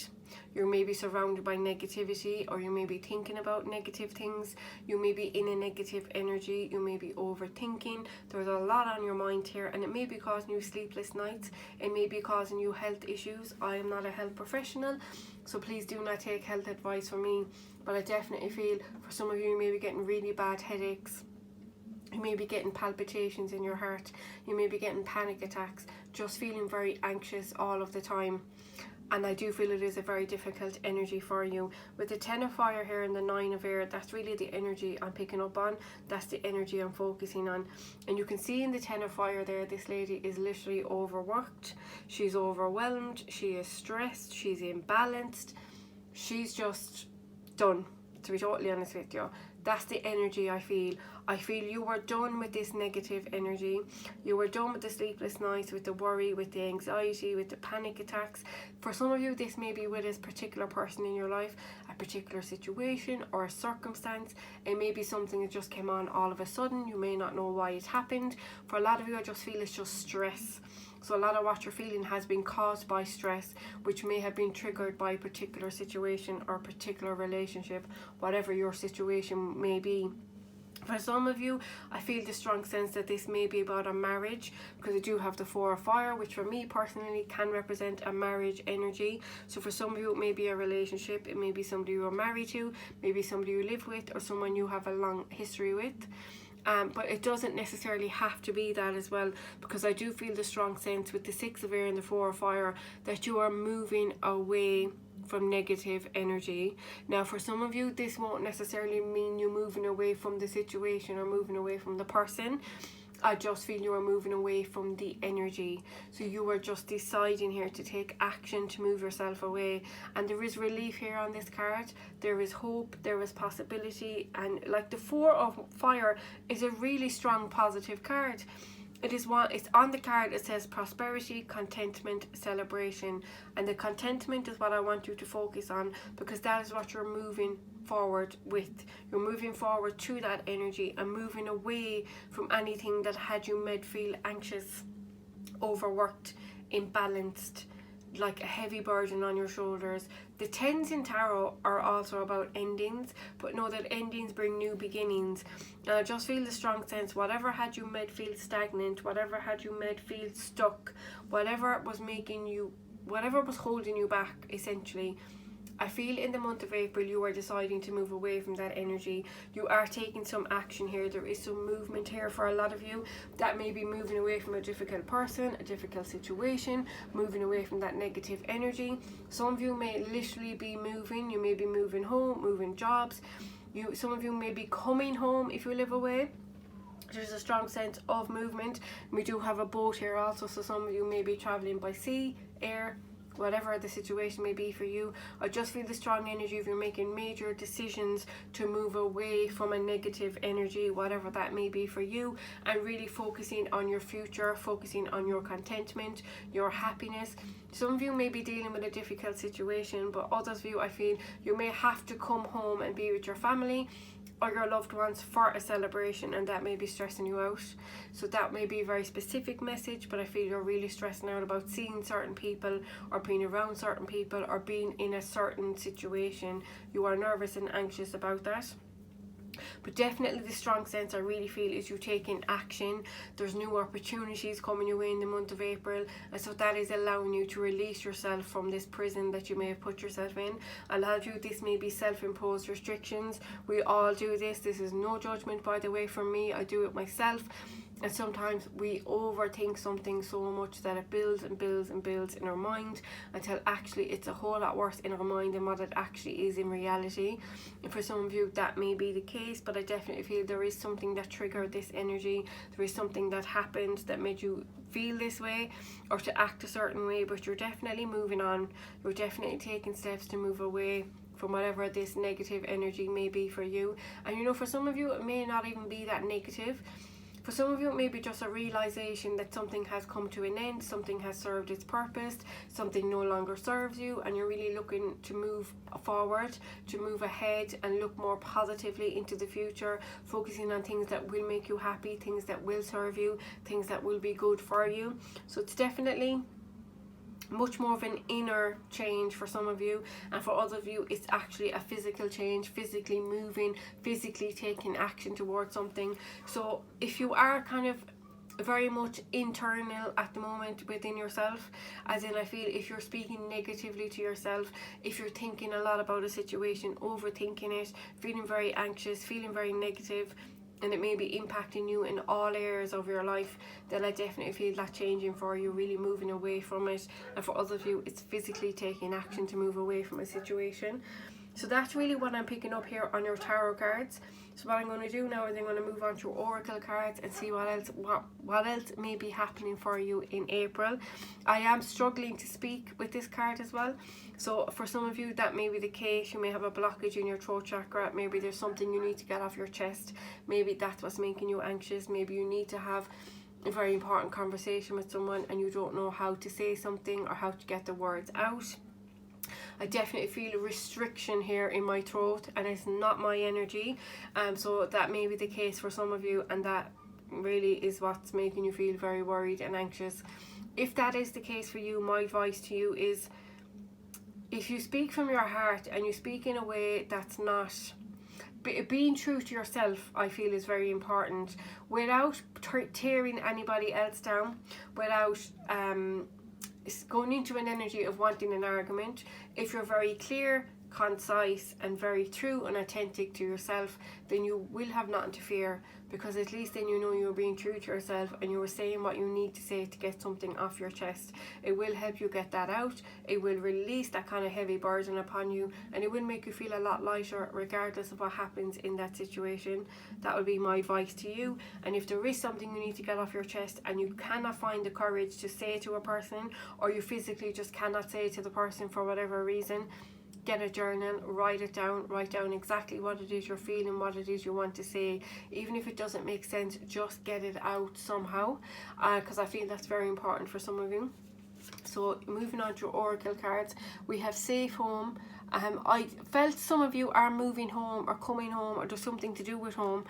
You may be surrounded by negativity, or you may be thinking about negative things. You may be in a negative energy. You may be overthinking. There's a lot on your mind here, and it may be causing you sleepless nights. It may be causing you health issues. I am not a health professional, so please do not take health advice from me, but I definitely feel for some of you, you may be getting really bad headaches. You may be getting palpitations in your heart. You may be getting panic attacks, just feeling very anxious all of the time. And I do feel it is a very difficult energy for you. With the 10 of fire here and the 9 of air, that's really the energy I'm picking up on. That's the energy I'm focusing on. And you can see in the 10 of fire there, this lady is literally overworked. She's overwhelmed. She is stressed. She's imbalanced. She's just done, to be totally honest with you. That's the energy I feel. I feel you were done with this negative energy. You were done with the sleepless nights, with the worry, with the anxiety, with the panic attacks. For some of you, this may be with a particular person in your life, a particular situation or a circumstance. It may be something that just came on all of a sudden. You may not know why it happened. For a lot of you, I just feel it's just stress. So a lot of what you're feeling has been caused by stress, which may have been triggered by a particular situation or a particular relationship, whatever your situation may be. For some of you, I feel the strong sense that this may be about a marriage, because I do have the 4 of fire, which for me personally can represent a marriage energy. So for some of you, it may be a relationship. It may be somebody you're married to, maybe somebody you live with, or someone you have a long history with. But it doesn't necessarily have to be that as well, because I do feel the strong sense with the 6 of air and the 4 of fire that you are moving away from negative energy. Now for some of you, this won't necessarily mean you moving away from the situation or moving away from the person. I just feel you are moving away from the energy. So you are just deciding here to take action to move yourself away. And there is relief here on this card. There is hope, there is possibility. And like the 4 of fire is a really strong positive card. It's on the card, it says prosperity, contentment, celebration. And the contentment is what I want you to focus on, because that is what you're moving forward with. You're moving forward to that energy and moving away from anything that had you made feel anxious, overworked, imbalanced, like a heavy burden on your shoulders. The 10s in tarot are also about endings, but know that endings bring new beginnings. And I just feel the strong sense, whatever had you made feel stagnant, whatever had you made feel stuck, whatever was holding you back, essentially, I feel in the month of April you are deciding to move away from that energy. You are taking some action here. There is some movement here for a lot of you. That may be moving away from a difficult person, a difficult situation, moving away from that negative energy. Some of you may literally be moving. You may be moving home, moving jobs. Some of you may be coming home if you live away. There's a strong sense of movement. We do have a boat here also, so some of you may be traveling by sea, air, whatever the situation may be for you. I just feel the strong energy of you're making major decisions to move away from a negative energy, whatever that may be for you, and really focusing on your future, focusing on your contentment, your happiness. Some of you may be dealing with a difficult situation, but others of you, I feel you may have to come home and be with your family or your loved ones for a celebration, and that may be stressing you out. So that may be a very specific message, but I feel you're really stressing out about seeing certain people or being around certain people or being in a certain situation. You are nervous and anxious about that. But definitely the strong sense I really feel is you taking action. There's new opportunities coming your way in the month of April, and so that is allowing you to release yourself from this prison that you may have put yourself in. A lot of you, this may be self-imposed restrictions. We all do this. This is no judgment, by the way, from me. I do it myself. And sometimes we overthink something so much that it builds and builds and builds in our mind until actually it's a whole lot worse in our mind than what it actually is in reality. And for some of you that may be the case, but I definitely feel there is something that triggered this energy. There is something that happened that made you feel this way or to act a certain way, but you're definitely moving on. You're definitely taking steps to move away from whatever this negative energy may be for you. And you know, for some of you it may not even be that negative. For some of you, it may be just a realization that something has come to an end, something has served its purpose, something no longer serves you, and you're really looking to move forward, to move ahead and look more positively into the future, focusing on things that will make you happy, things that will serve you, things that will be good for you. So it's definitely much more of an inner change for some of you, and for others of you it's actually a physical change, physically moving, physically taking action towards something. So if you are kind of very much internal at the moment within yourself, as in I feel if you're speaking negatively to yourself, if you're thinking a lot about a situation, overthinking it, feeling very anxious, feeling very negative, and it may be impacting you in all areas of your life, then I definitely feel that changing for you, really moving away from it. And for others of you it's physically taking action to move away from a situation. So that's really what I'm picking up here on your tarot cards. So what I'm going to do now is I'm going to move on to oracle cards and see what else may be happening for you in April. I am struggling to speak with this card as well. So for some of you that may be the case. You may have a blockage in your throat chakra. Maybe there's something you need to get off your chest. Maybe that's what's making you anxious. Maybe you need to have a very important conversation with someone and you don't know how to say something or how to get the words out. I definitely feel a restriction here in my throat, and it's not my energy. So that may be the case for some of you, and that really is what's making you feel very worried and anxious. If that is the case for you, my advice to you is, if you speak from your heart and you speak in a way that's not being true to yourself, I feel is very important, without tearing anybody else down, without going into an energy of wanting an argument. If you're very clear, concise and very true and authentic to yourself, then you will have nothing to fear, because at least then you know you're being true to yourself and you were saying what you need to say to get something off your chest. It will help you get that out. It will release that kind of heavy burden upon you, and it will make you feel a lot lighter regardless of what happens in that situation. That would be my advice to you. And if there is something you need to get off your chest and you cannot find the courage to say to a person, or you physically just cannot say to the person for whatever reason, get a journal, write down exactly what it is you're feeling, what it is you want to say. Even if it doesn't make sense, just get it out somehow, because I feel that's very important for some of you. So moving on to oracle cards, we have safe home. I felt some of you are moving home or coming home, or there's something to do with home,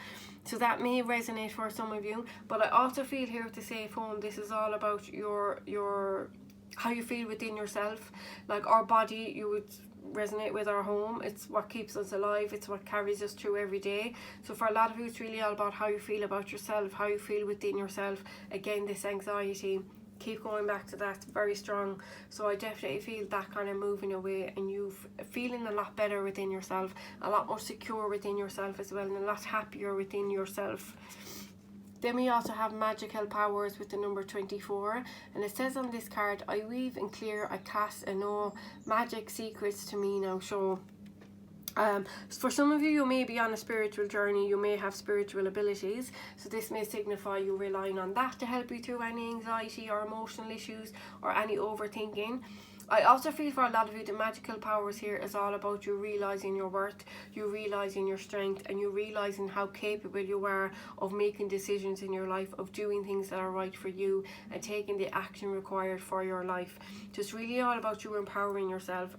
so that may resonate for some of you. But I also feel here with the safe home, this is all about your how you feel within yourself. Like our body, you would resonate with our home. It's what keeps us alive. It's what carries us through every day. So for a lot of you, it's really all about how you feel about yourself, how you feel within yourself. Again, this anxiety, keep going back to that, very strong. So I definitely feel that kind of moving away, and you feeling a lot better within yourself, a lot more secure within yourself as well, and a lot happier within yourself. Then we also have magical powers with the number 24, and it says on this card, I weave and clear, I cast and know, magic secrets to me now show. For some of you, you may be on a spiritual journey, you may have spiritual abilities, so this may signify you relying on that to help you through any anxiety or emotional issues or any overthinking. I also feel for a lot of you, the magical powers here is all about you realising your worth, you realising your strength, and you realising how capable you are of making decisions in your life, of doing things that are right for you and taking the action required for your life. So it's really all about you empowering yourself,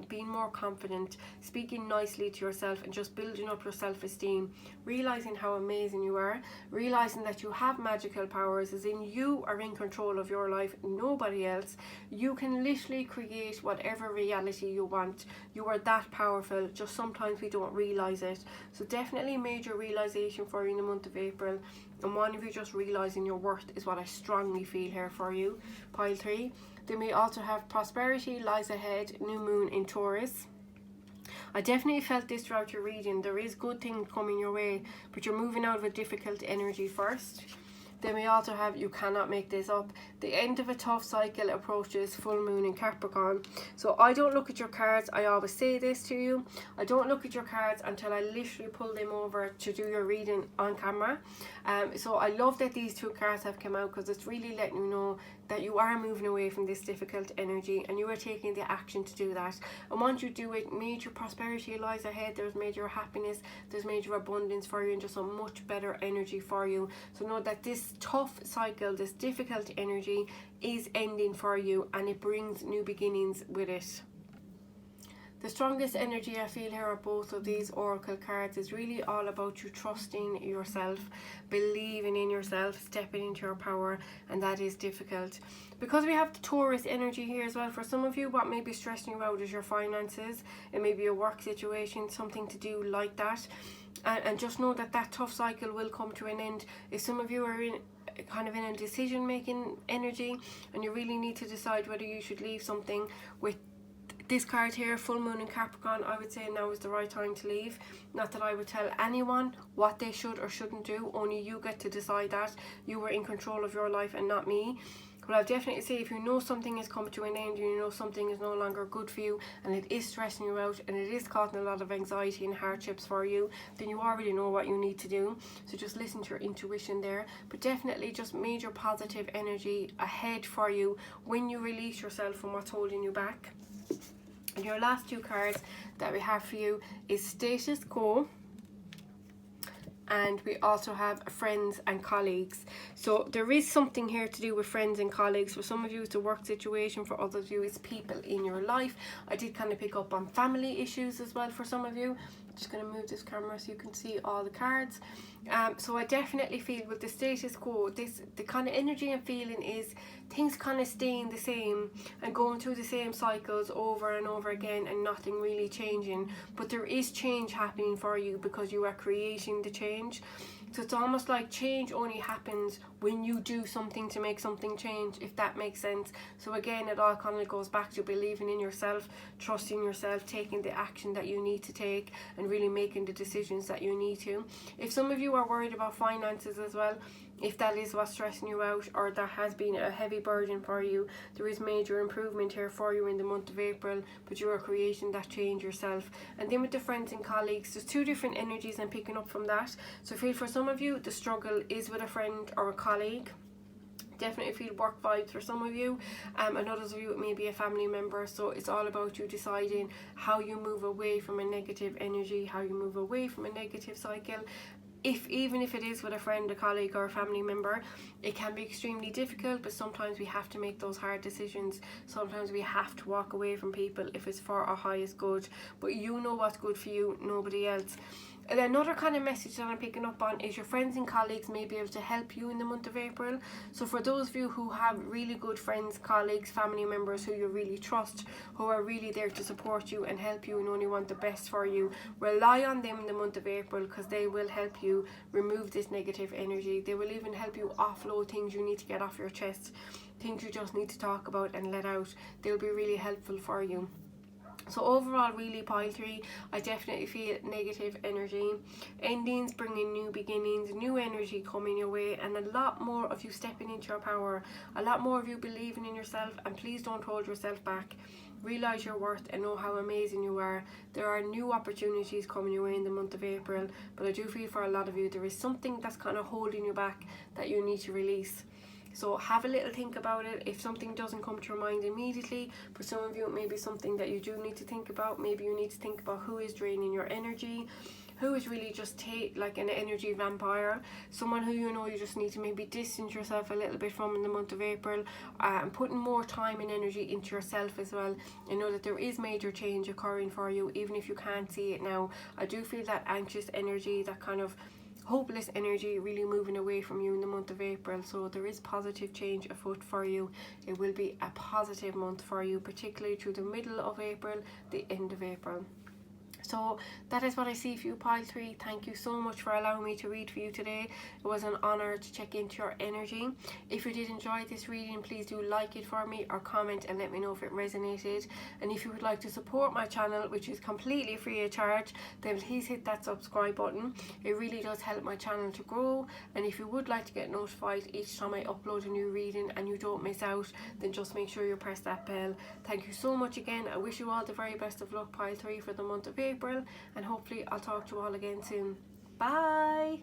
being more confident, speaking nicely to yourself, and just building up your self-esteem, realising how amazing you are, realising that you have magical powers, as in you are in control of your life, nobody else. You can literally create whatever reality you want. You are that powerful, just sometimes we don't realise it. So definitely major realisation for you in the month of April, and one of you just realising your worth is what I strongly feel here for you. Pile 3. Then we also have prosperity lies ahead, new moon in Taurus. I definitely felt this throughout your reading. There is good things coming your way, but you're moving out of a difficult energy first. Then we also have, you cannot make this up, the end of a tough cycle approaches, full moon in Capricorn. So I don't look at your cards, I always say this to you, I don't look at your cards until I literally pull them over to do your reading on camera. So I love that these two cards have come out, because it's really letting you know that you are moving away from this difficult energy and you are taking the action to do that. And once you do it, major prosperity lies ahead, there's major happiness, there's major abundance for you, and just a much better energy for you. So know that this tough cycle, this difficult energy is ending for you, and it brings new beginnings with it. The strongest energy I feel here of both of these oracle cards is really all about you trusting yourself, believing in yourself, stepping into your power, and that is difficult. Because we have the Taurus energy here as well, for some of you, what may be stressing you out is your finances. It may be a work situation, something to do like that. And just know that that tough cycle will come to an end. If some of you are in kind of in a decision making energy and you really need to decide whether you should leave something, with this card here, full moon in Capricorn, I would say now is the right time to leave. Not that I would tell anyone what they should or shouldn't do, only you get to decide that. You are in control of your life and not me. But I'll definitely say, if you know something has come to an end, you know something is no longer good for you, and it is stressing you out and it is causing a lot of anxiety and hardships for you, then you already know what you need to do. So just listen to your intuition there. But definitely just major positive energy ahead for you when you release yourself from what's holding you back. And your last two cards that we have for you is Status Quo, and we also have friends and colleagues. So there is something here to do with friends and colleagues. For some of you it's a work situation, for others of you it's people in your life. I did kind of pick up on family issues as well for some of you. I'm just going to move this camera so you can see all the cards. So I definitely feel with the Status Quo, the kind of energy I'm feeling is things kind of staying the same and going through the same cycles over and over again and nothing really changing. But there is change happening for you because you are creating the change. So it's almost like change only happens when you do something to make something change, if that makes sense. So again, it all kind of goes back to believing in yourself, trusting yourself, taking the action that you need to take, and really making the decisions that you need to. If some of you are worried about finances as well, if that is what's stressing you out, or that has been a heavy burden for you, there is major improvement here for you in the month of April, but you are creating that change yourself. And then with the friends and colleagues, there's two different energies I'm picking up from that. So I feel for some of you the struggle is with a friend or a colleague. Definitely feel work vibes for some of you, and others of you it may be a family member. So it's all about you deciding how you move away from a negative energy, how you move away from a negative cycle. Even if it is with a friend, a colleague or a family member, it can be extremely difficult, but sometimes we have to make those hard decisions. Sometimes we have to walk away from people if it's for our highest good, but you know what's good for you, nobody else. And another kind of message that I'm picking up on is your friends and colleagues may be able to help you in the month of April. So for those of you who have really good friends, colleagues, family members who you really trust, who are really there to support you and help you and only want the best for you, rely on them in the month of April, because they will help you remove this negative energy. They will even help you offload things you need to get off your chest, things you just need to talk about and let out. They'll be really helpful for you. So overall, really, pile 3, I definitely feel negative energy, endings bringing new beginnings, new energy coming your way, and a lot more of you stepping into your power, a lot more of you believing in yourself. And please don't hold yourself back. Realize your worth and know how amazing you are. There are new opportunities coming your way in the month of April, but I do feel for a lot of you there is something that's kind of holding you back that you need to release. So have a little think about it. If something doesn't come to your mind immediately, for some of you it may be something that you do need to think about. Maybe you need to think about who is draining your energy, who is really just like an energy vampire, someone who you know you just need to maybe distance yourself a little bit from in the month of April, and putting more time and energy into yourself as well. And know that there is major change occurring for you, even if you can't see it now. I do feel that anxious energy, that kind of hopeless energy really moving away from you in the month of April. So there is positive change afoot for you. It will be a positive month for you, particularly through the middle of April, the end of April. So that is what I see for you, pile 3. Thank you so much for allowing me to read for you today. It was an honor to check into your energy. If you did enjoy this reading, please do like it for me or comment and let me know if it resonated. And if you would like to support my channel, which is completely free of charge, then please hit that subscribe button. It really does help my channel to grow. And if you would like to get notified each time I upload a new reading and you don't miss out, then just make sure you press that bell. Thank you so much again. I wish you all the very best of luck, pile 3, for the month of April, and hopefully I'll talk to you all again soon. Bye.